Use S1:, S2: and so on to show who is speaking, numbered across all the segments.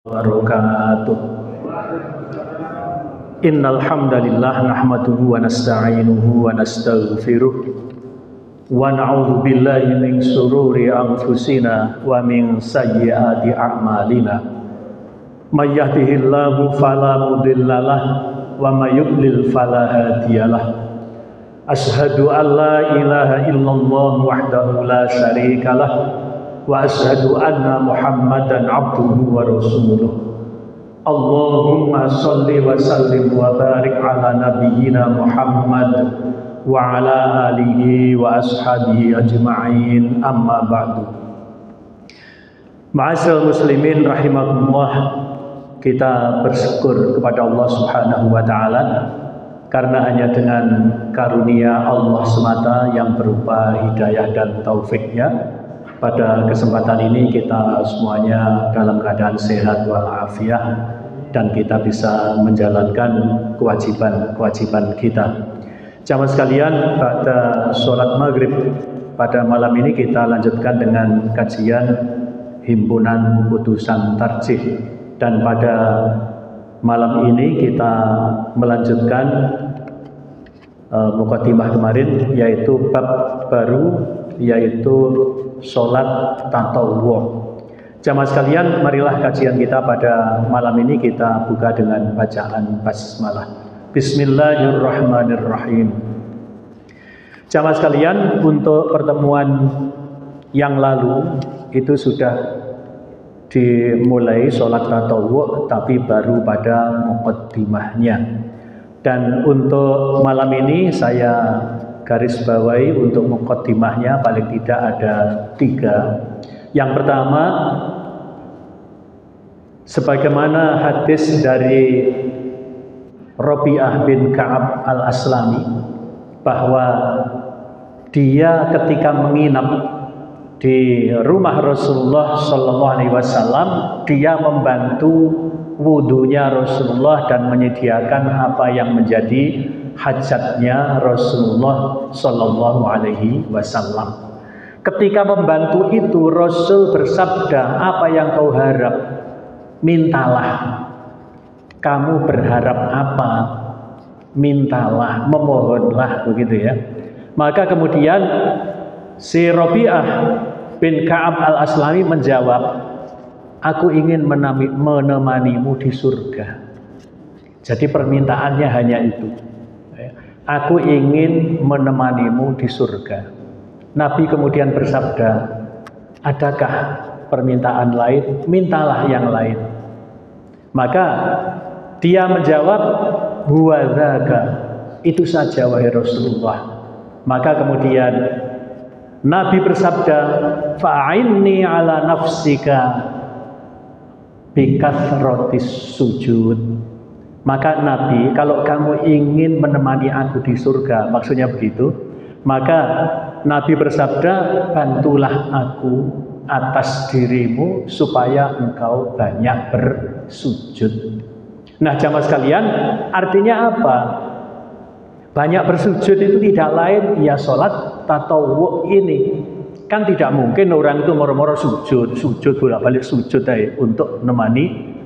S1: wabarakatuh. Innal hamdalillah nahmaduhu wa nasta'inuhu wa nastaghfiruh wa na'udzu billahi min shururi anfusina wa min sayyiati a'malina. May yahdihillahu fala mudhillalah wa may yudlil fala hadiyalah. Asyhadu an la ilaha illallah wahdahu la syarikalah wa asyhadu anna Muhammadan abduhu wa rasuluh. Allahumma sholli wa sallim wa barik ala nabiyyina Muhammad wa ala alihi wa ashabihi ajma'in, amma ba'du. Ma'asyiral muslimin rahimakumullah, kita bersyukur kepada Allah Subhanahu wa taala karena hanya dengan karunia Allah semata yang berupa hidayah dan taufiknya, pada kesempatan ini kita semuanya dalam keadaan sehat walafiat dan kita bisa menjalankan kewajiban-kewajiban kita. Jamaah sekalian, pada sholat maghrib pada malam ini kita lanjutkan dengan kajian himpunan putusan tarjih, dan pada malam ini kita melanjutkan muqaddimah kemarin, yaitu bab baru, yaitu sholat tatawwu'. Jamaah sekalian, marilah kajian kita pada malam ini kita buka dengan bacaan basmalah. Bismillahirrahmanirrahim. Jamaah sekalian, untuk pertemuan yang lalu itu sudah dimulai sholat tatawwu', tapi baru pada muqaddimahnya. Dan untuk malam ini saya garis bawahi untuk muqaddimahnya paling tidak ada 3. Yang pertama, sebagaimana hadis dari Rabi'ah bin Ka'ab al-Aslami, bahwa dia ketika menginap di rumah Rasulullah Sallallahu Alaihi Wasallam, dia membantu wudunya Rasulullah dan menyediakan apa yang menjadi hajatnya Rasulullah Sallallahu Alaihi Wasallam. Ketika membantu itu, Rasul bersabda, apa yang kau harap? Mintalah. Kamu berharap apa? Mintalah, memohonlah, begitu ya. Maka kemudian si Rabi'ah bin Ka'ab al-Aslami menjawab, aku ingin menemanimu di surga. Jadi permintaannya hanya itu. Aku ingin menemanimu di surga. Nabi kemudian bersabda, adakah permintaan lain? Mintalah yang lain. Maka dia menjawab, huwa dzaka, itu saja wahai Rasulullah. Maka kemudian Nabi bersabda, fa'inni ala nafsika bikathratis sujud. Maka Nabi, kalau kamu ingin menemani aku di surga, maksudnya begitu, maka Nabi bersabda, bantulah aku atas dirimu supaya engkau banyak bersujud. Nah, jamaah sekalian, artinya apa? Banyak bersujud itu tidak lain, ya sholat tatawwu' ini. Kan tidak mungkin orang itu moro-moro sujud bolak-balik sujud untuk menemani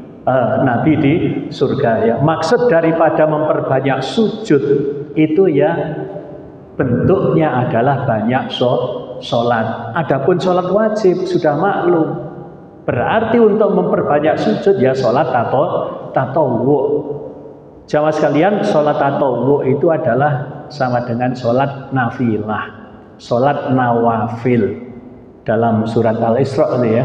S1: Nabi di surga ya. Maksud daripada memperbanyak sujud itu ya bentuknya adalah banyak sholat. Adapun sholat wajib sudah maklum. Berarti untuk memperbanyak sujud ya sholat tatawwu'. Jamaah sekalian, sholat tatawwu' itu adalah sama dengan sholat nafilah, sholat nawafil. Dalam surat Al-Isra ya,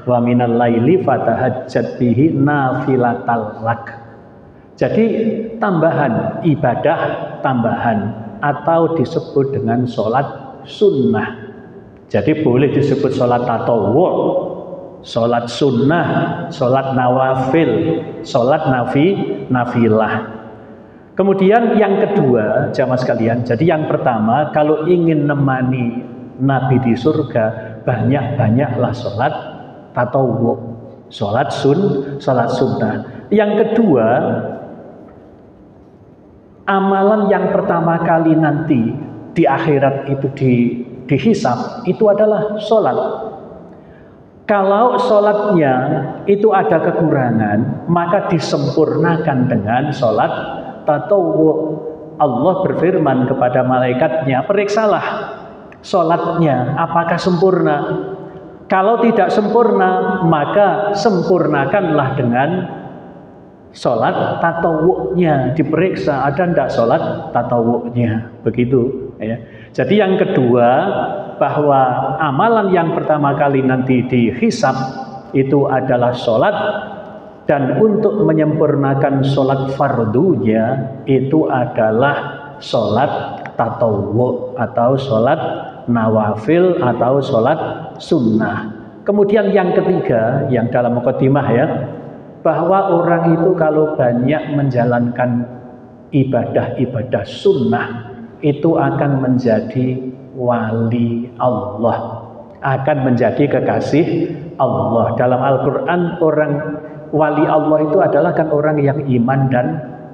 S1: wa minal laili fatahajjat bihi nafilatal lak. Jadi tambahan, ibadah tambahan, atau disebut dengan sholat sunnah. Jadi boleh disebut sholat tatawwu', sholat sunnah, sholat nawafil, sholat nafilah. Kemudian yang kedua, jamaah sekalian, jadi yang pertama, kalau ingin nemani Nabi di surga, banyak-banyaklah sholat tatawwu', sholat sunnah. Yang kedua, amalan yang pertama kali nanti di akhirat itu dihisab itu adalah sholat. Kalau sholatnya itu ada kekurangan, maka disempurnakan dengan sholat tatawwu. Allah berfirman kepada malaikatnya, periksalah sholatnya apakah sempurna. Kalau tidak sempurna, maka sempurnakanlah dengan sholat tatawu'nya, diperiksa ada tidak sholat tatawu'nya, begitu ya. Jadi yang kedua, bahwa amalan yang pertama kali nanti dihisab itu adalah sholat, dan untuk menyempurnakan sholat fardunya itu adalah sholat tatawwu atau sholat nawafil atau sholat sunnah. Kemudian yang ketiga, yang dalam muqaddimah ya, bahwa orang itu kalau banyak menjalankan ibadah-ibadah sunnah itu akan menjadi wali Allah, akan menjadi kekasih Allah. Dalam Al-Quran orang wali Allah itu adalah kan orang yang iman dan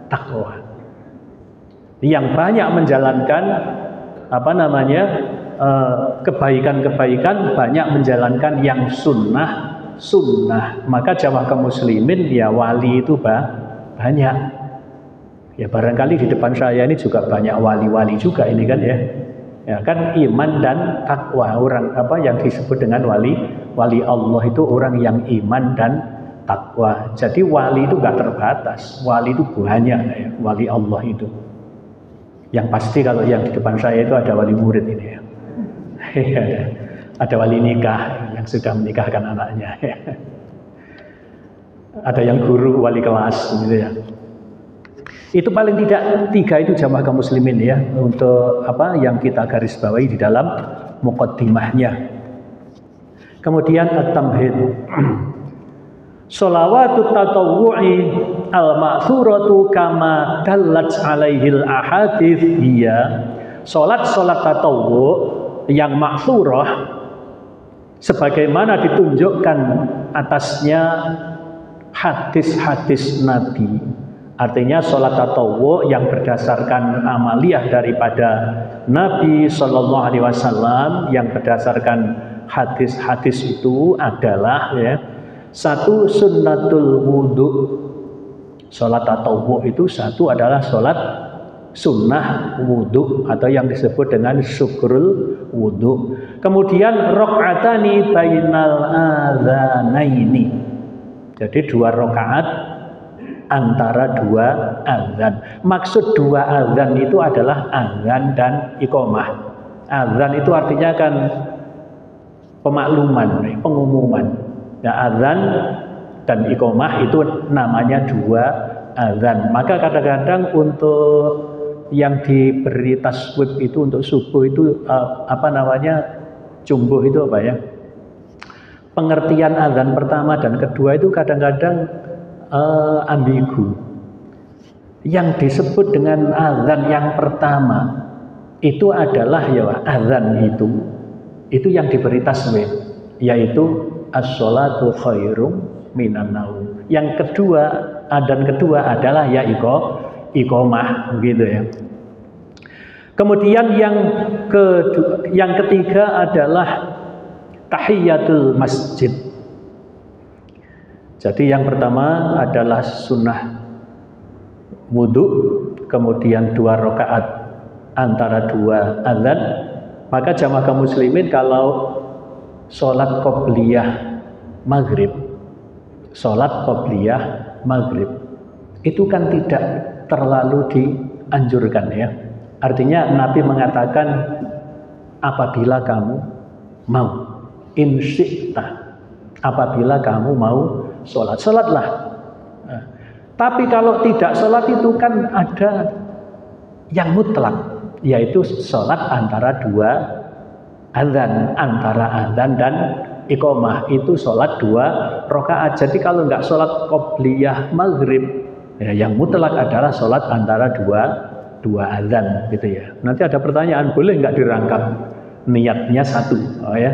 S1: takwa, yang banyak menjalankan kebaikan-kebaikan, banyak menjalankan yang sunnah. Maka jamaah kaum muslimin ya wali itu banyak. Ya barangkali di depan saya ini juga banyak wali-wali juga ini kan ya. Ya kan iman dan takwa, orang yang disebut dengan wali Allah itu orang yang iman dan takwa. Jadi wali itu nggak terbatas, wali itu banyak ya, wali Allah itu. Yang pasti kalau yang di depan saya itu ada wali murid ini ya. Ada wali nikah yang sudah menikahkan anaknya ya. Ada yang guru wali kelas gitu ya. Itu paling tidak 3 itu jamaah kaum muslimin ya, untuk yang kita garis bawahi di dalam muqaddimahnya. Kemudian at-tamhid. Sholawatut tatawwu'i al-ma'thuratu kama dallat 'alaihil ahadits hiya. Salat tatawwu' yang ma'thurah sebagaimana ditunjukkan atasnya hadis-hadis Nabi. Artinya sholat tatawwu yang berdasarkan amaliyah daripada Nabi Shallallahu Alaihi Wasallam, yang berdasarkan hadis-hadis itu adalah ya, 1 sunnatul wudu. Sholat tatawwu itu 1 adalah sholat sunnah wudu atau yang disebut dengan syukrul wudu. Kemudian rakaatani bainal adzanaini. Jadi 2 rakaat antara 2 azan. Maksud 2 azan itu adalah azan dan iqamah. Azan itu artinya kan pemakluman, pengumuman. Ya, azan dan iqamah itu namanya 2 azan. Maka kadang-kadang untuk yang diberi taswib itu untuk subuh itu jumbuh itu apa ya? Pengertian azan pertama dan kedua itu kadang-kadang ambigu. Yang disebut dengan azan yang pertama itu adalah ya azan itu yang diberi taswib, yaitu as-sholatu khairum minan naum. Yang kedua, adzan kedua adalah ya iqamah gitu ya. Kemudian yang ketiga adalah tahiyatul masjid. Jadi yang pertama adalah sunnah wudu, kemudian 2 rakaat antara 2 azan. Maka jamaah kaum muslimin kalau sholat qobliyah maghrib itu kan tidak terlalu dianjurkan ya. Artinya Nabi mengatakan apabila kamu mau, in syi'ta, apabila kamu mau sholatlah. Nah, tapi kalau tidak sholat itu kan ada yang mutlak, yaitu sholat antara 2 azan, antara azan dan iqamah itu sholat 2 rakaat. Jadi kalau nggak sholat qobliyah maghrib, ya, yang mutlak adalah sholat antara 2 azan gitu ya. Nanti ada pertanyaan, boleh nggak dirangkap niatnya 1? Oh ya,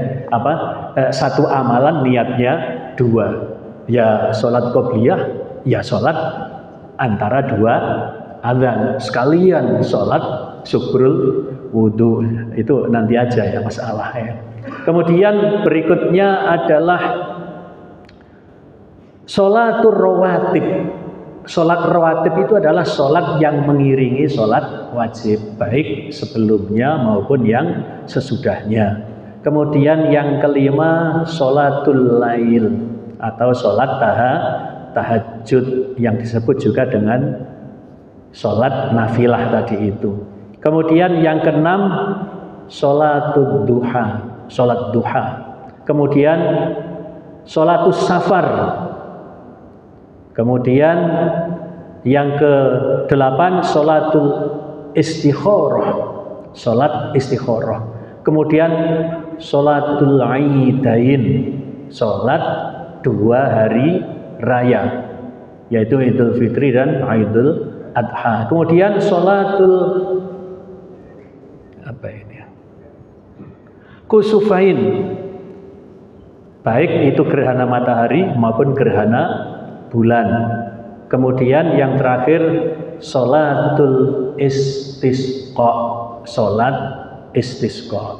S1: satu amalan niatnya 2. Ya sholat qobliyah, ya sholat antara 2 azan, sekalian sholat syukrul wudu, itu nanti aja ya masalah ya. Kemudian berikutnya adalah Sholatur rawatib. Sholat rawatib itu adalah sholat yang mengiringi sholat wajib, baik sebelumnya maupun yang sesudahnya. Kemudian yang kelima, sholatul lail atau sholat tahajud yang disebut juga dengan sholat nafilah tadi itu. Kemudian yang keenam, sholatul duha, sholat duha. Kemudian sholatus safar. Kemudian yang ke-8 sholatul istikharah, sholat istikharah. Kemudian sholatul aidain, sholat 2 hari raya, yaitu Idul Fitri dan Idul Adha. Kemudian sholatul kusufain, baik itu gerhana matahari maupun gerhana bulan. Kemudian yang terakhir sholatul istisqa, sholat istisqa.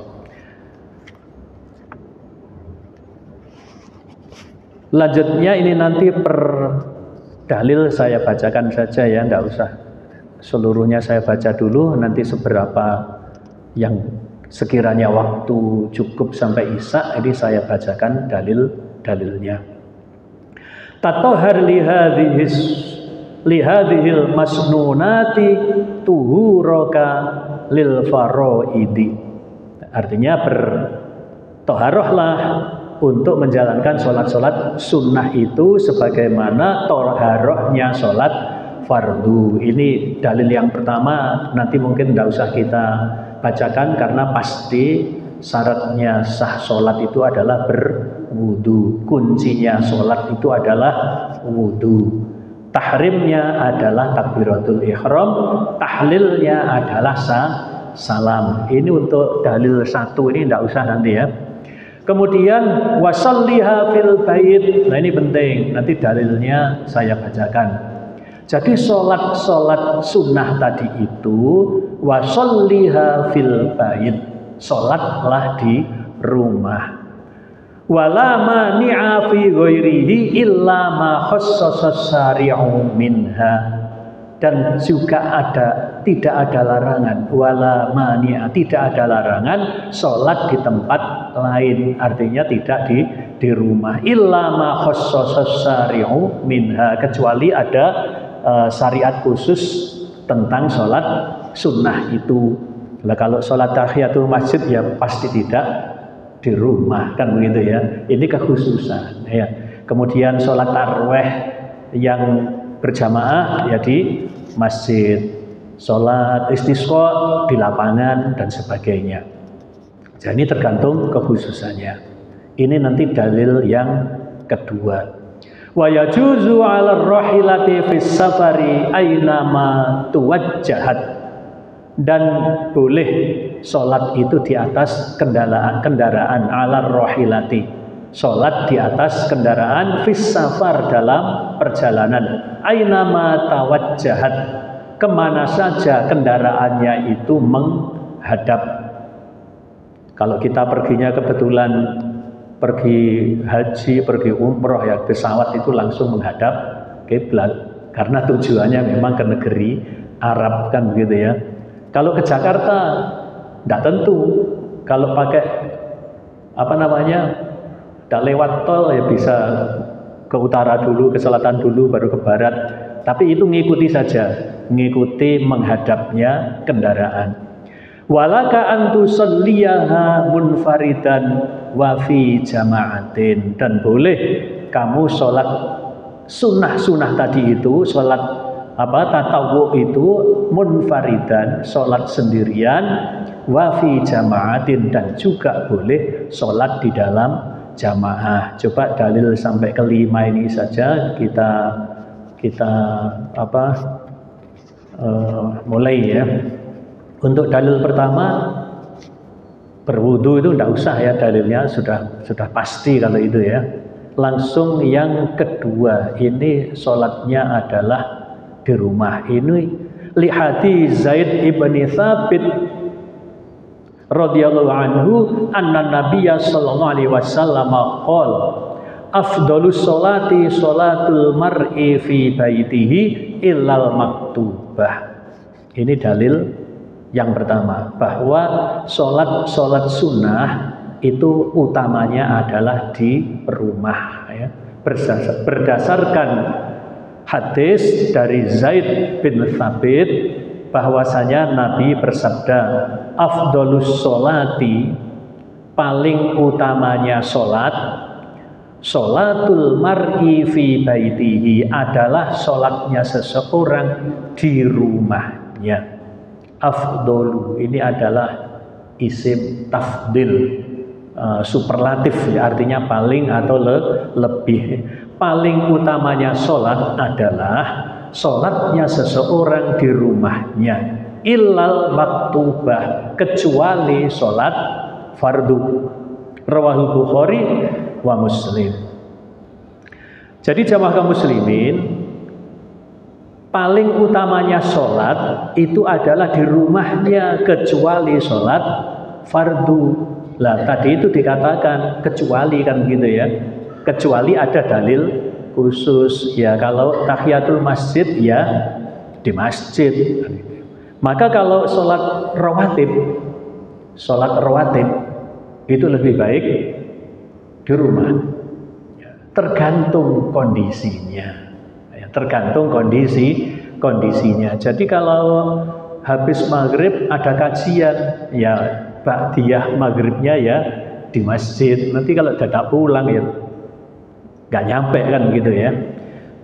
S1: Lanjutnya ini nanti per dalil saya bacakan saja ya, enggak usah seluruhnya saya baca dulu, nanti seberapa yang sekiranya waktu cukup sampai Isya, ini saya bacakan dalil-dalilnya. Tatahhar lihadhil masnunati tuhuraka lil faraidi. Artinya bertoharohlah untuk menjalankan sholat-sholat sunnah itu sebagaimana toharohnya sholat fardu. Ini dalil yang pertama, nanti mungkin tidak usah kita bacakan karena pasti syaratnya sah sholat itu adalah berwudu. Kuncinya sholat itu adalah wudu. Tahrimnya adalah takbiratul ihram, tahlilnya adalah salam. Ini untuk dalil satu, ini tidak usah nanti ya. Kemudian wasalliha fil bait. Nah ini penting, nanti dalilnya saya bacakan. Jadi sholat sunnah tadi itu wasalliha fil bait, sholatlah di rumah. Wala mani'a fi ghairihi illa ma khassasa syari'u minha. Dan juga tidak ada larangan, wala mani'a, tidak ada larangan sholat di tempat lain, artinya tidak di rumah. Illa ma khassasa syari'u minha, kecuali ada syariat khusus tentang sholat sunnah itu. Nah, kalau sholat tahiyatul masjid ya pasti tidak di rumah, kan begitu ya. Ini kekhususan ya. Kemudian sholat tarawih yang berjamaah ya di masjid, sholat istisqa di lapangan dan sebagainya. Jadi ini tergantung kekhususannya. Ini nanti dalil yang kedua. Wa yajuzu 'ala rahilati fis safari aynama tuwajjahat. Dan boleh sholat itu di atas kendaraan ala rohilati, sholat di atas kendaraan fis safar, dalam perjalanan, aynama tawajjahat, kemana saja kendaraannya itu menghadap. Kalau kita perginya kebetulan pergi haji, pergi umroh ya, pesawat itu langsung menghadap kiblat karena tujuannya memang ke negeri Arab, kan begitu ya. Kalau ke Jakarta tidak tentu. Kalau pakai tidak lewat tol ya bisa ke utara dulu, ke selatan dulu, baru ke barat. Tapi itu ngikuti saja, ngikuti menghadapnya kendaraan. Walaka antusalliyaha munfaridan wa fi jama'atin. Dan boleh kamu sholat sunnah tadi itu, sholat tatawwu itu munfaridan, sholat sendirian, wa fi jama'atin, dan juga boleh sholat di dalam jamaah. Coba dalil sampai kelima ini saja kita mulai ya. Untuk dalil pertama, berwudu itu tidak usah ya, dalilnya sudah pasti kalau itu ya. Langsung yang kedua, ini sholatnya adalah di rumah. Ini li hadis Zaid ibni Thabit radhiyallahu anhu anna Nabiyya sallallahu alaihi wasallam qala afdhalus sholati sholatul mar'i fi baitihi illal maktubah. Ini dalil yang pertama, bahwa sholat sunnah itu utamanya adalah di rumah, ya. Berdasarkan hadis dari Zaid bin Thabit bahwasanya Nabi bersabda, afdhalus sholati, paling utamanya sholatul mar'i fi baitihi, adalah sholatnya seseorang di rumahnya. Afdhalu ini adalah isim tafdil, superlatif, ya, artinya paling atau lebih. Paling utamanya sholat adalah sholatnya seseorang di rumahnya, illal maktubah, kecuali sholat fardu. Rawahul Bukhari wa Muslim. Jadi jamaah kaum muslimin, paling utamanya sholat itu adalah di rumahnya, kecuali sholat fardu. Lah tadi itu dikatakan kecuali, kan gitu ya, kecuali ada dalil khusus, ya. Kalau tahiyatul masjid ya di masjid. Maka kalau sholat rawatib itu lebih baik di rumah, ya, tergantung kondisinya, ya, tergantung kondisinya. Jadi kalau habis maghrib ada kajian, ya ba'diyah maghribnya ya di masjid. Nanti kalau dadak pulang ya nggak nyampe, kan gitu ya.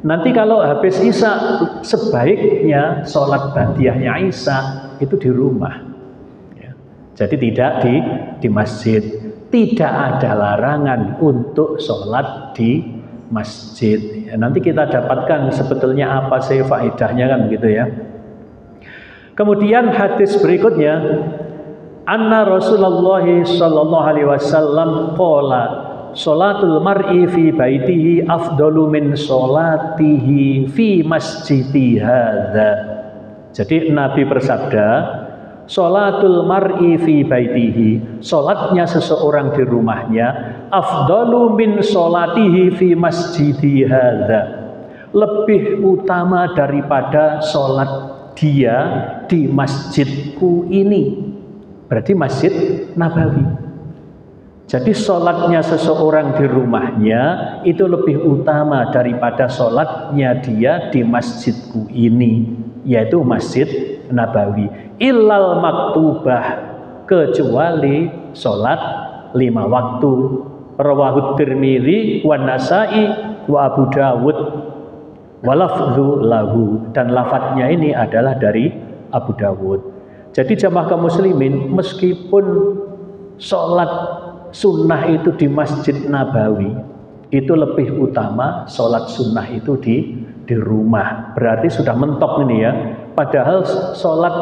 S1: Nanti kalau habis isya, sebaiknya sholat ba'diyahnya isya itu di rumah, ya. Jadi tidak di masjid. Tidak ada larangan untuk sholat di masjid, ya. Nanti kita dapatkan sebetulnya apa sih faedahnya, kan gitu ya. Kemudian hadis berikutnya, anna Rasulullah sallallahu alaihi wasallam qala sholatul mar'i fi baitihi afdalu min sholatihi fi masjidi hadza. Jadi Nabi bersabda, sholatul mar'i fi baitihi, sholatnya seseorang di rumahnya, afdalu min sholatihi fi masjidi hadza, lebih utama daripada sholat dia di masjidku ini. Berarti Masjid Nabawi. Jadi sholatnya seseorang di rumahnya itu lebih utama daripada sholatnya dia di masjidku ini, yaitu Masjid Nabawi. Illal maktubah, kecuali sholat 5 waktu. Rawahut Tirmidzi wa Nasa'i wa Abu Dawud wa lafdhu lahu, dan lafadznya ini adalah dari Abu Dawud. Jadi jamaah kaum muslimin, meskipun sholat sunnah itu di Masjid Nabawi, itu lebih utama sholat sunnah itu di rumah. Berarti sudah mentok ini ya. Padahal sholat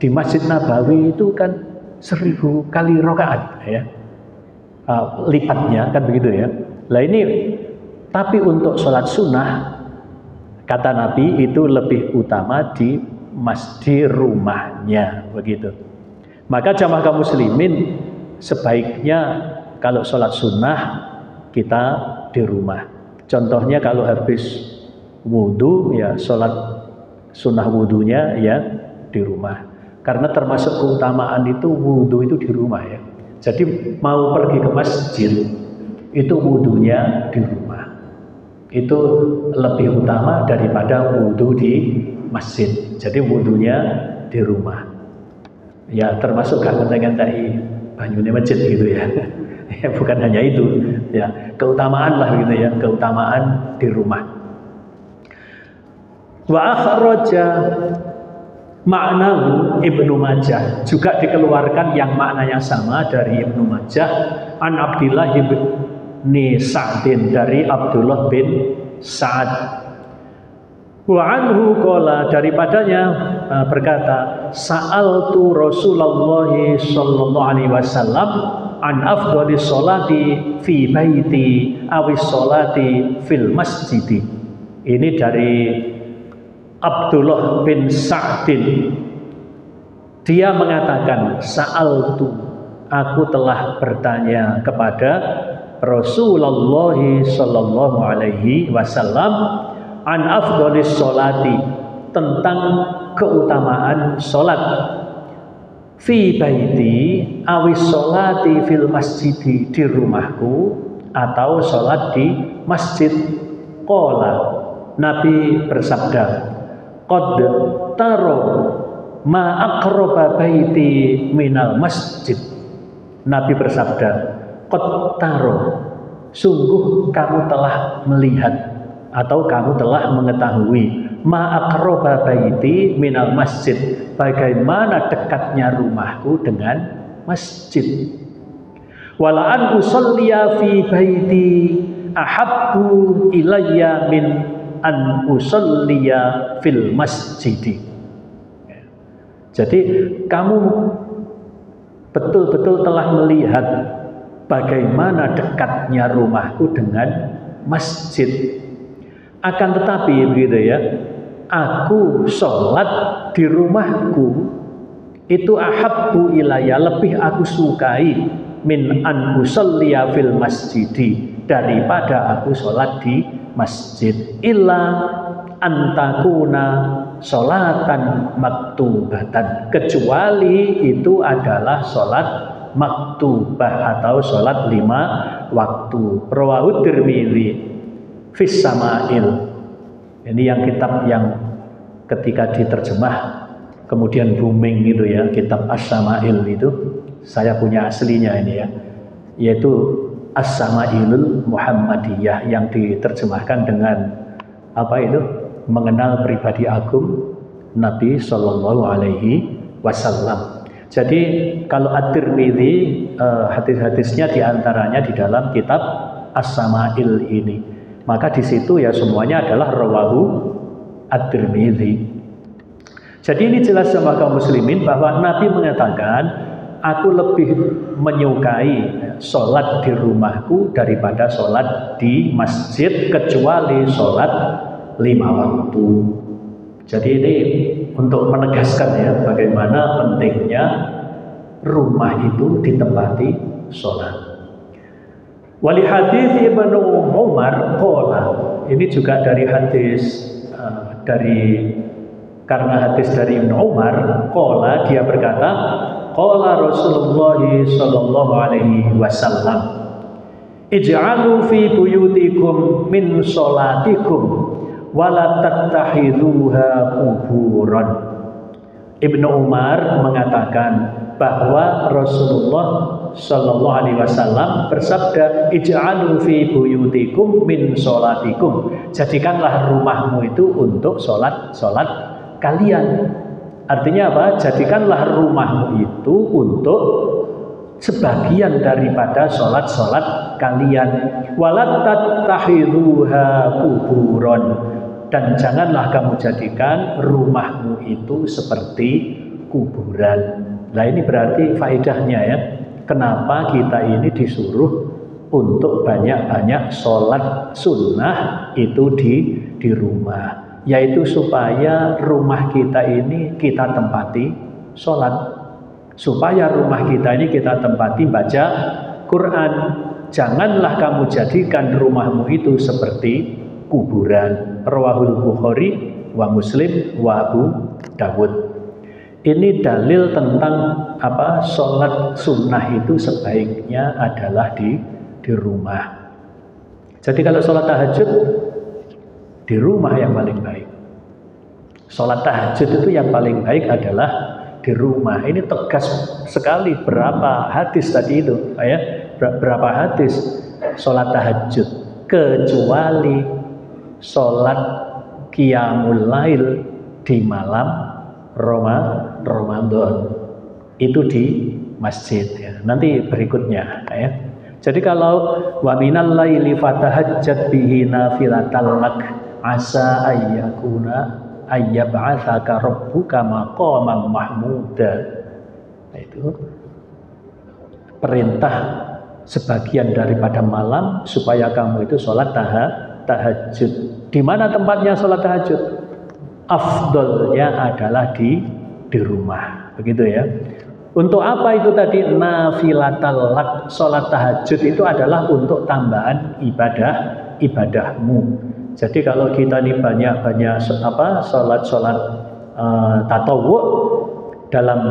S1: di Masjid Nabawi itu kan 1000 kali rakaat, ya, lipatnya, kan begitu ya. Lah ini, tapi untuk sholat sunnah, kata Nabi, itu lebih utama di masjid rumahnya, begitu. Maka jamaah kaum muslimin, sebaiknya kalau sholat sunnah kita di rumah. Contohnya kalau habis wudhu, ya sholat sunnah wudhunya ya di rumah. Karena termasuk keutamaan itu wudhu itu di rumah, ya. Jadi mau pergi ke masjid itu wudhunya di rumah. Itu lebih utama daripada wudhu di masjid. Jadi wudhunya di rumah. Ya termasuk kangen dengan tadi banyune masjid gitu ya. Ya bukan hanya itu, ya keutamaan lah gitu ya, keutamaan di rumah. Wa akhraja ma'nahu Ibnu Majah, juga dikeluarkan yang maknanya sama dari Ibnu Majah, an Abdillah bin Sa'din, dari Abdullah bin Sa'ad. Wa anhu qala, daripadanya berkata, sa'altu Rasulullah sallallahu alaihi wasallam an afdhalis sholati fi baiti awis sholati fil masjidi. Ini dari Abdullah bin Sa'din. Dia mengatakan, sa'altu, aku telah bertanya kepada Rasulullah sallallahu alaihi wasallam an afdhalis sholati, tentang keutamaan salat, fi baiti awis sholati fil masjidi, di rumahku atau salat di masjid. Qala, Nabi bersabda, qad taro ma aqraba baiti minal masjid. Nabi bersabda, qad taro, sungguh kamu telah melihat atau kamu telah mengetahui, ma aqraba baiti minal masjid, bagaimana dekatnya rumahku dengan masjid. Wala an usalliya fi baiti ahabbu ilayya min an usalliya fil masjidi. Jadi kamu betul-betul telah melihat bagaimana dekatnya rumahku dengan masjid. Akan tetapi begitu ya, aku sholat di rumahku itu ahabbu ilayya, lebih aku sukai, min an usalliya fil masjidi, daripada aku sholat di masjid. Illa antakuna sholatan maktubatan, kecuali itu adalah sholat maktubah atau sholat 5 waktu. Rawahu Tirmidzi fis Sama'il. Ini yang kitab yang ketika diterjemah kemudian booming gitu ya, kitab As-Sama'il itu saya punya aslinya ini ya, yaitu As-Sama'ilul Muhammadiyah, yang diterjemahkan dengan apa itu, mengenal pribadi agung Nabi Shallallahu Alaihi Wasallam. Jadi kalau At-Tirmidzi hadis-hadisnya diantaranya di dalam kitab As-Sama'il ini, maka di situ ya semuanya adalah rawahu At-Tirmidzi. Jadi ini jelas sama kaum muslimin bahwa Nabi mengatakan, aku lebih menyukai sholat di rumahku daripada sholat di masjid, kecuali sholat 5 waktu. Jadi ini untuk menegaskan ya bagaimana pentingnya rumah itu ditempati sholat. Wali hadis Ibnu Umar qala, ini juga dari hadis karena hadis dari Ibnu Umar, qala, dia berkata, qala Rasulullah sallallahu alaihi wasallam, ij'alu fi buyutikum min sholatikum wala tattakhidhuha kuburan. Ibnu Umar mengatakan bahwa Rasulullah sallallahu alaihi wasallam bersabda, ij'alu fi buyutikum min sholatikum, jadikanlah rumahmu itu untuk sholat kalian. Artinya apa? Jadikanlah rumahmu itu untuk sebagian daripada sholat kalian. Walat tattakhidhuha kuburon, dan janganlah kamu jadikan rumahmu itu seperti kuburan. Nah ini berarti faedahnya ya, kenapa kita ini disuruh untuk banyak-banyak sholat sunnah itu di rumah, yaitu supaya rumah kita ini kita tempati sholat, supaya rumah kita ini kita tempati baca Quran. Janganlah kamu jadikan rumahmu itu seperti kuburan. Rawahul Bukhari wa Muslim wa Abu Dawud. Ini dalil tentang apa, sholat sunnah itu sebaiknya adalah di rumah. Jadi kalau sholat tahajud di rumah yang paling baik. Sholat tahajud itu yang paling baik adalah di rumah. Ini tegas sekali, berapa hadis tadi itu ya, berapa hadis sholat tahajud, kecuali sholat qiyamul lail di malam Ramadan itu di masjid ya. Nanti berikutnya ya. Jadi kalau wa minal laili fatahajjat bihi nafilatan lak asa ayyakuna ayyab'atsaka rabbuka maqaman mahmuda. Itu perintah sebagian daripada malam supaya kamu itu sholat tahajud. Di mana tempatnya sholat tahajud? Afdolnya adalah di rumah, begitu ya. Untuk apa itu tadi? Nafilatal lak, sholat tahajud itu adalah untuk tambahan ibadahmu. Jadi kalau kita ini banyak sholat tatawu, dalam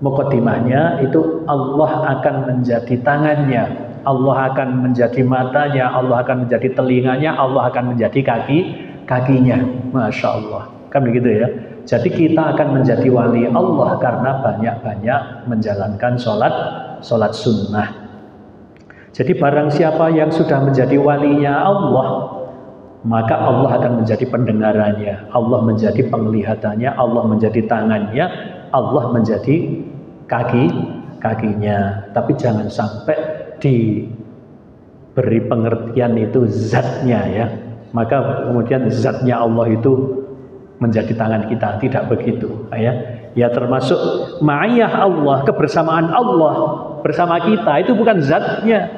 S1: mukaddimahnya itu Allah akan menjadi tangannya, Allah akan menjadi matanya, Allah akan menjadi telinganya, Allah akan menjadi kakinya. Masya Allah, kan begitu ya. Jadi kita akan menjadi wali Allah karena banyak-banyak menjalankan sholat sunnah. Jadi barang siapa yang sudah menjadi walinya Allah, maka Allah akan menjadi pendengarannya, Allah menjadi penglihatannya, Allah menjadi tangannya, Allah menjadi kakinya. Tapi jangan sampai diberi pengertian itu zatnya ya. Maka kemudian zatnya Allah itu menjadi tangan kita, tidak begitu ya termasuk ma'iyah Allah, kebersamaan Allah bersama kita itu bukan zatnya,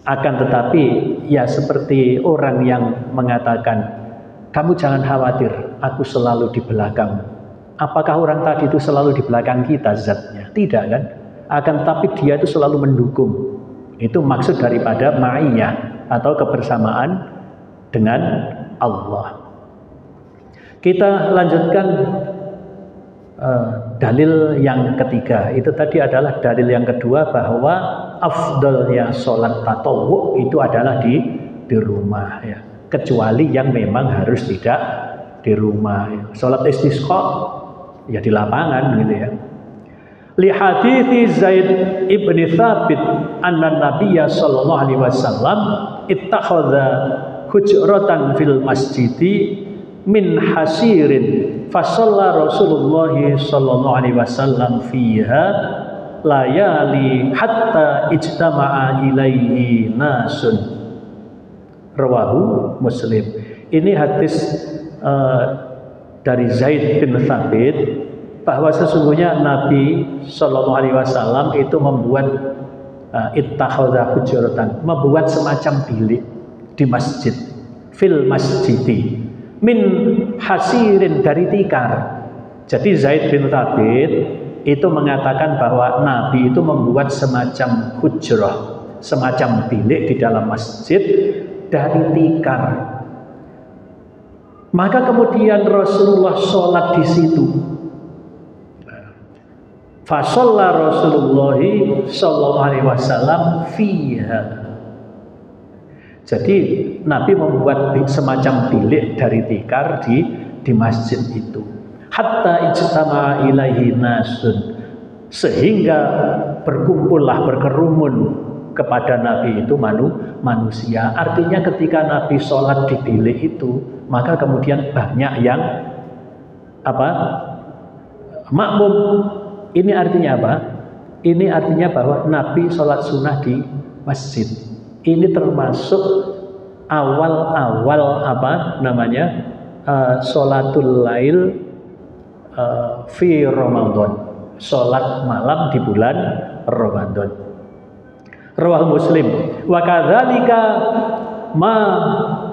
S1: akan tetapi ya seperti orang yang mengatakan, kamu jangan khawatir, aku selalu di belakang. Apakah orang tadi itu selalu di belakang kita zatnya? Tidak kan? Akan tetapi dia itu selalu mendukung. Itu maksud daripada ma'iyah atau kebersamaan dengan Allah. Kita lanjutkan dalil yang ketiga. Itu tadi adalah dalil yang kedua bahwa afdalnya sholat tatawu itu adalah di rumah ya. Kecuali yang memang harus tidak di rumah ya. Sholat istisqa ya di lapangan gitu ya. Li hadithi Zaid ibn Thabit anna Nabiyya sallallahu alaihi wasallam ittakhadha hujratan fil masjidi min hasirin fasalla Rasulullah sallallahu alaihi wasallam fiha layali hatta ijtama'a ilaihi nasun. Rawahu Muslim. Ini hadis dari Zaid bin Thabit bahwa sesungguhnya Nabi sallallahu alaihi wasallam itu membuat ittakhadha hujratan, membuat semacam bilik di masjid, fil masjidi min hasirin, dari tikar. Jadi Zaid bin Thabit itu mengatakan bahwa Nabi itu membuat semacam hujrah, semacam bilik di dalam masjid dari tikar. Maka kemudian Rasulullah sholat di situ. Fasalla Rasulullah sallallahu alaihi wasallam fiha. Jadi Nabi membuat semacam bilik dari tikar di masjid itu. Hatta ijtama'a ilaihi nasun, sehingga berkerumun kepada Nabi itu manusia. Artinya ketika Nabi sholat di bilik itu, maka kemudian banyak yang makmum. Ini artinya apa? Ini artinya bahwa Nabi sholat sunnah di masjid. Ini termasuk awal-awal sholatul lail fi Ramadan, sholat malam di bulan Ramadan. Rawahu Muslim. Wa kadzalika ma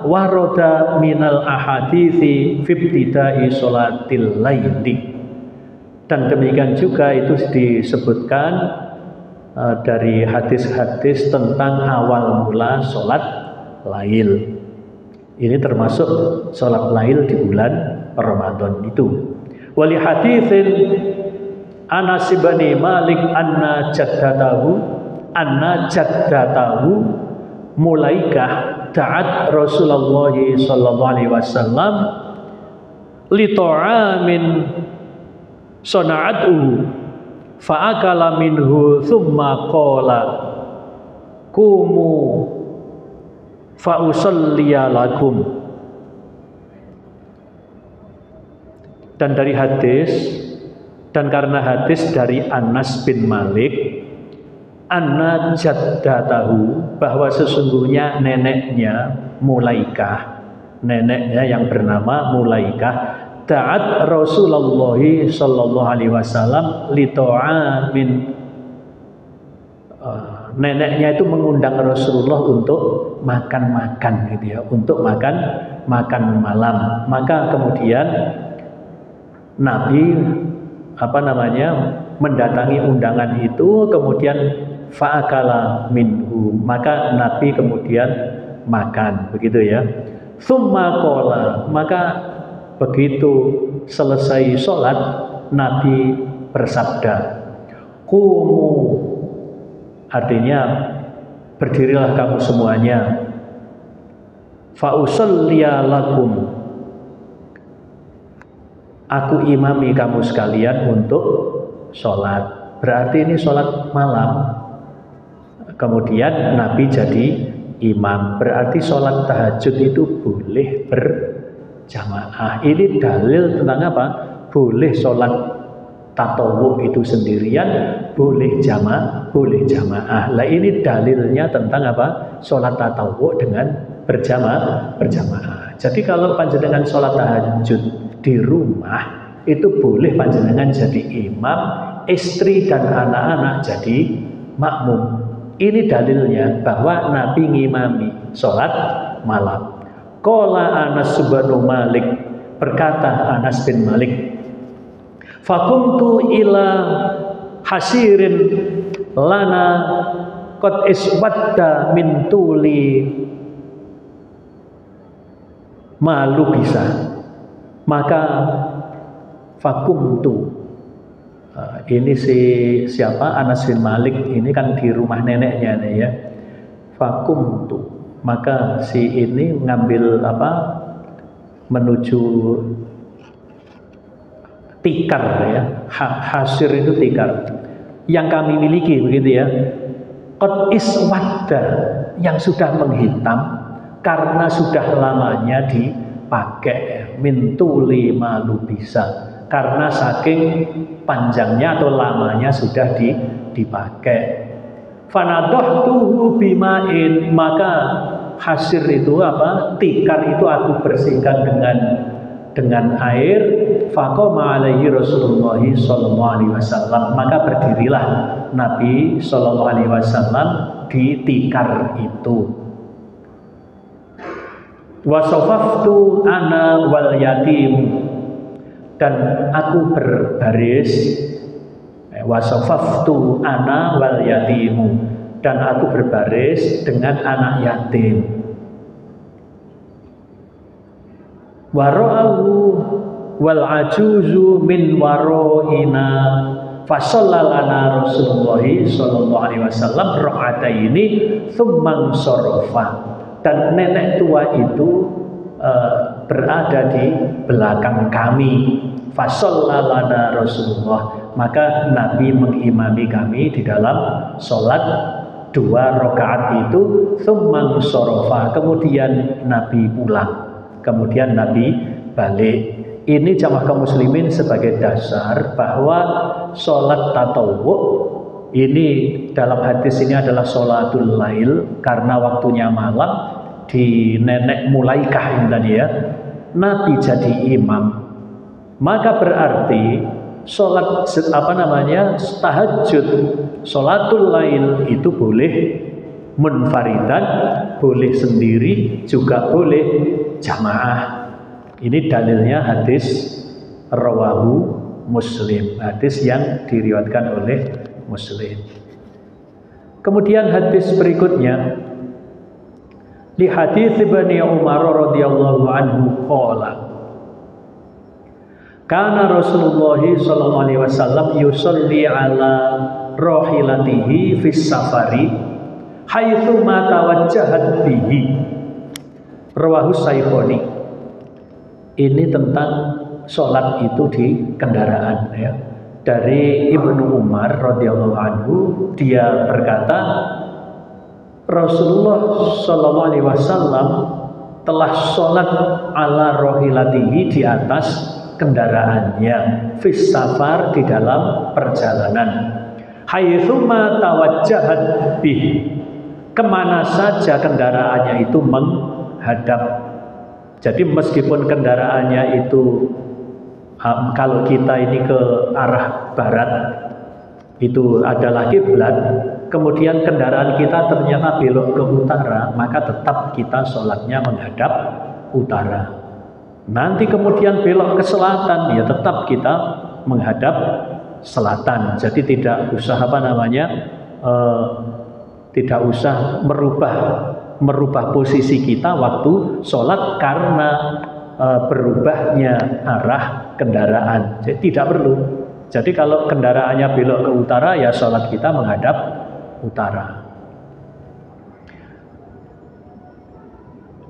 S1: warada minal ahadithi fi ibtida'i sholatil laili. Dan demikian juga itu disebutkan dari hadis-hadis tentang awal mula sholat lail. Ini termasuk sholat lail di bulan Ramadan itu. Wali haditsin Anas bin Malik anna jaddatahu Mulaikah da'at Rasulullah sallallahu alaihi wasallam li ta'amin sana'atuhu fa'akala minhu thumma qala kumu fa'usalliya lakum. Dan dari hadis, dan karena hadis dari Anas bin Malik, anna jaddatahu, bahwa sesungguhnya neneknya Mulaikah, neneknya yang bernama Mulaikah, ta'at Rasulullah sallallahu alaihi wasallam li ta'amin, neneknya itu mengundang Rasulullah untuk makan-makan gitu ya, untuk makan malam. Maka kemudian Nabi mendatangi undangan itu, kemudian fa'akala minhu, maka Nabi kemudian makan, begitu ya. Tsumma qala, maka begitu selesai sholat, Nabi bersabda, qumu, artinya berdirilah kamu semuanya, fa usalliya lakum, aku imami kamu sekalian untuk sholat. Berarti ini sholat malam. Kemudian Nabi jadi imam. Berarti sholat tahajud itu boleh berjamaah. Ini dalil tentang apa? Boleh sholat tatawwu itu sendirian, boleh jamaah. Lah ini dalilnya tentang apa? Sholat tatawwu dengan berjamaah. Jadi kalau panjenengan sholat tahajud di rumah itu boleh panjenengan jadi imam, istri dan anak-anak jadi makmum. Ini dalilnya bahwa Nabi ngimami sholat malam. Qala Anas bin Malik, berkata Anas bin Malik, fakumtu ila hasirin lana qad iswadda min tuli malu bisa, maka fakumtu, ini siapa? Anas bin Malik ini kan di rumah neneknya nih ya. Fakumtu, maka si ini ngambil menuju tikar ya. Hasir itu tikar yang kami miliki, begitu ya. Qad iswadda, yang sudah menghitam karena sudah lamanya dipakai. Min tuli malu bisa, karena saking panjangnya atau lamanya sudah dipakai. Fanadhtuhu bima'in, maka hasir itu tikar itu aku bersihkan dengan air. Faqama alaihi Rasulullah sallallahu alaihi wasallam, maka berdirilah Nabi sallallahu alaihi wasallam di tikar itu. Wasofaftu ana wal yatim, dan aku berbaris. Wasofaftu ana wal yatimu, dan aku berbaris dengan anak yatim. Wara'ahu wal ajuzu min waro'ina, fasallalana Rasulullah sallallahu alaihi wasallam rakaataini tsumma sorofa, dan nenek tua itu berada di belakang kami. Fasallalana Rasulullah, maka Nabi mengimami kami di dalam sholat 2 rakaat itu. Tsumma sorofa, kemudian Nabi pulang, kemudian Nabi balik. Ini jamaah kaum muslimin sebagai dasar bahwa sholat tatawwu ini dalam hadis ini adalah sholatul lail, karena waktunya malam. Di nenek Mulaikah ini tadi ya, Nabi jadi imam, maka berarti sholat tahajud, sholatul lail itu boleh munfaridan, boleh sendiri, juga boleh jamaah. Ini dalilnya hadis rawahu Muslim, hadis yang diriwayatkan oleh Muslim. Kemudian hadis berikutnya, di hadis Ibnu Umar radhiyallahu anhu qala, kana Rasulullah sallallahu alaihi wasallam yusalli ala rahilatihi fis safari haitsu ma tawajjahat bihi. Rawahu Syaikhuani. Ini tentang sholat itu di kendaraan ya. Dari Ibnu Umar radhiyallahu anhu, dia berkata, Rasulullah sallallahu alaihi wasallam telah sholat ala rohilatihi, di atas kendaraannya, fis safar, di dalam perjalanan, haitsuma tawajjahat bih, kemana saja kendaraannya itu menghadap. Jadi meskipun kendaraannya itu kalau kita ini ke arah barat itu adalah kiblat, kemudian kendaraan kita ternyata belok ke utara, maka tetap kita sholatnya menghadap utara. Nanti kemudian belok ke selatan, ya tetap kita menghadap selatan. Jadi tidak usah tidak usah merubah posisi kita waktu sholat karena berubahnya arah kendaraan. Jadi tidak perlu. Jadi kalau kendaraannya belok ke utara, ya sholat kita menghadap utara.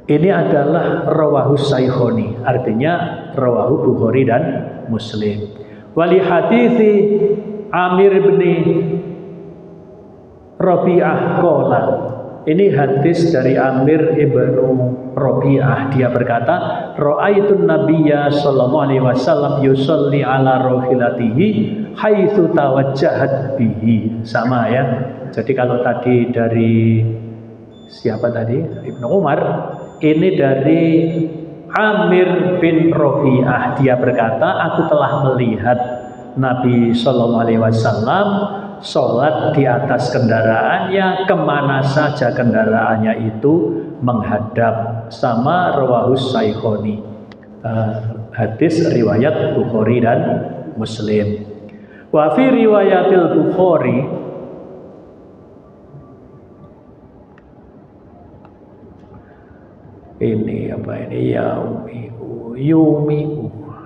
S1: Ini adalah rawahus saykhoni, artinya rawahu Bukhari dan Muslim. Wali hadithi Amir bin Rabi'ah qala. Ini hadis dari Amir ibnu Rabi'ah, dia berkata, ra'aitun nabiyya sallallahu alaihi wasallam yusalli ala rahilatihi haitsu tawajjahat bihi. Sama ya. Jadi kalau tadi dari siapa tadi? Ibnu Umar, ini dari Amir bin Rabi'ah, dia berkata, aku telah melihat Nabi sallallahu alaihi wasallam sholat di atas kendaraannya, kemana saja kendaraannya itu menghadap. Sama rawahus saykhoni, hadis riwayat Bukhari dan Muslim. Wa fi riwayatil Bukhari, ini apa ini,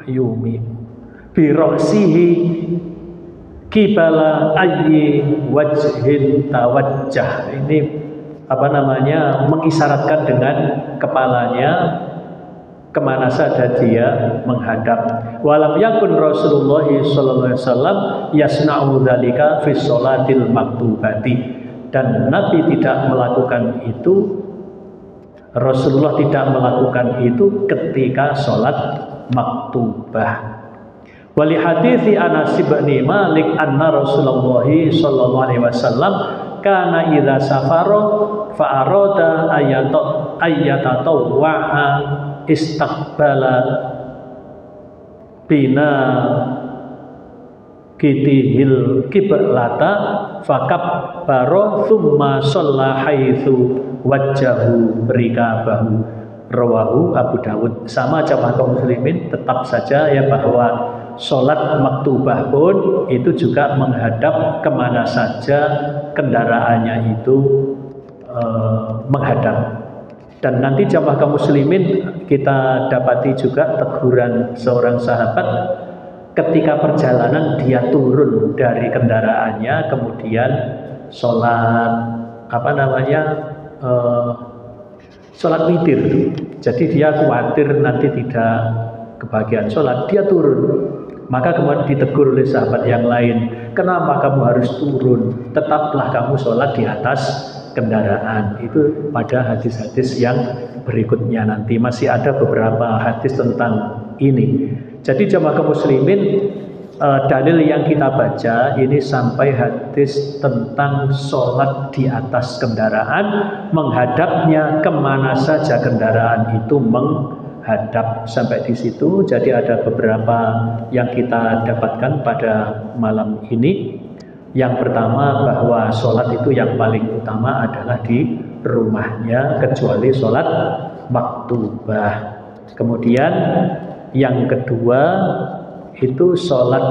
S1: yumi bi ra'sihi kibala ayyi wajhin tawajjah. Ini mengisyaratkan dengan kepalanya kemana saja dia menghadap. Walam yakun Rasulullah sallallahu alaihi wasallam yasna'u dzalika fi sholatil maktubati, dan Nabi tidak melakukan itu, Rasulullah tidak melakukan itu ketika sholat maktubah. Wali hadithi Anas bin Malik anna Rasulullah sallallahu alaihi wasallam kana idza safara fa arada ayatatawwa istaqbala bina kitihil kiblata fakabbara thumma shalla haitsu wajhahu rikabahu. Rawahu Abu Dawud. Sama jamaah kaum muslimin, tetap saja ya bahwa sholat maktubah pun itu juga menghadap kemana saja kendaraannya itu menghadap. Dan nanti jamaah kaum muslimin kita dapati juga teguran seorang sahabat ketika perjalanan, dia turun dari kendaraannya kemudian sholat sholat witir. Jadi dia khawatir nanti tidak kebagian sholat, dia turun. Maka kemudian ditegur oleh sahabat yang lain, kenapa kamu harus turun? Tetaplah kamu sholat di atas kendaraan. Itu pada hadis-hadis yang berikutnya, nanti masih ada beberapa hadis tentang ini. Jadi jamaah kaum muslimin, dalil yang kita baca ini sampai hadis tentang sholat di atas kendaraan, menghadapnya kemana saja kendaraan itu menghadap, sampai di situ. Jadi ada beberapa yang kita dapatkan pada malam ini. Yang pertama, bahwa sholat itu yang paling utama adalah di rumahnya, kecuali sholat maktubah. Kemudian yang kedua, itu sholat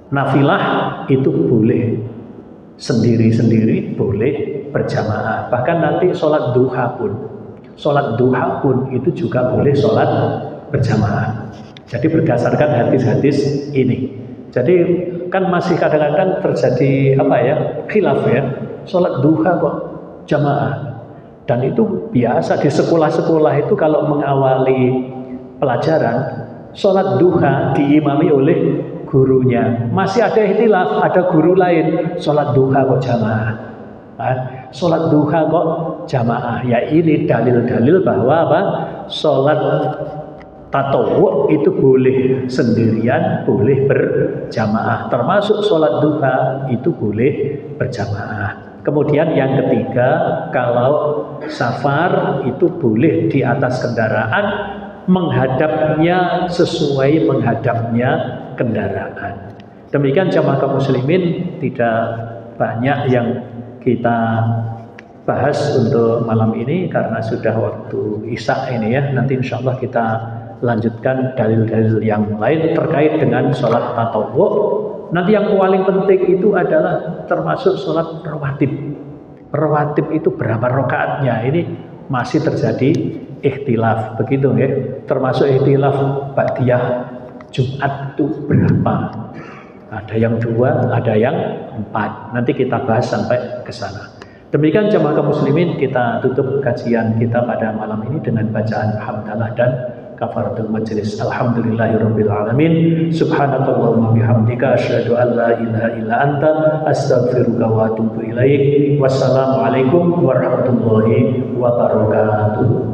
S1: nafilah itu boleh sendiri-sendiri, boleh berjamaah. Bahkan nanti sholat duha pun itu juga boleh sholat berjamaah. Jadi berdasarkan hadis-hadis ini. Jadi kan masih kadang-kadang terjadi khilaf ya, sholat duha kok jamaah. Dan itu biasa di sekolah-sekolah itu kalau mengawali pelajaran, sholat duha diimami oleh gurunya. Masih ada ikhtilaf, ada guru lain, sholat duha kok jamaah. Sholat duha kok jamaah. Ya ini dalil-dalil bahwa sholat tatawwu itu boleh sendirian, boleh berjamaah. Termasuk sholat duha itu boleh berjamaah. Kemudian yang ketiga, kalau safar itu boleh di atas kendaraan, menghadapnya sesuai menghadapnya kendaraan. Demikian jamaah kaum muslimin, tidak banyak yang kita bahas untuk malam ini karena sudah waktu isya ini ya. Nanti insya Allah kita lanjutkan dalil-dalil yang lain terkait dengan sholat tatawwu. Nanti yang paling penting itu adalah termasuk sholat rawatib. Rawatib itu berapa rakaatnya? Ini masih terjadi ikhtilaf, begitu ya. Termasuk ikhtilaf ba'diyah Jumat itu berapa? Ada yang 2, ada yang 4. Nanti kita bahas sampai ke sana. Demikian jemaah kaum muslimin, kita tutup kajian kita pada malam ini dengan bacaan hamdalah dan kafaratul majelis. Alhamdulillahirabbil alamin. Subhanakallahumma bihamdika asyhadu an la ilaha illa anta astaghfiruka wa atubu ilaik. Wassalamualaikum warahmatullahi wabarakatuh.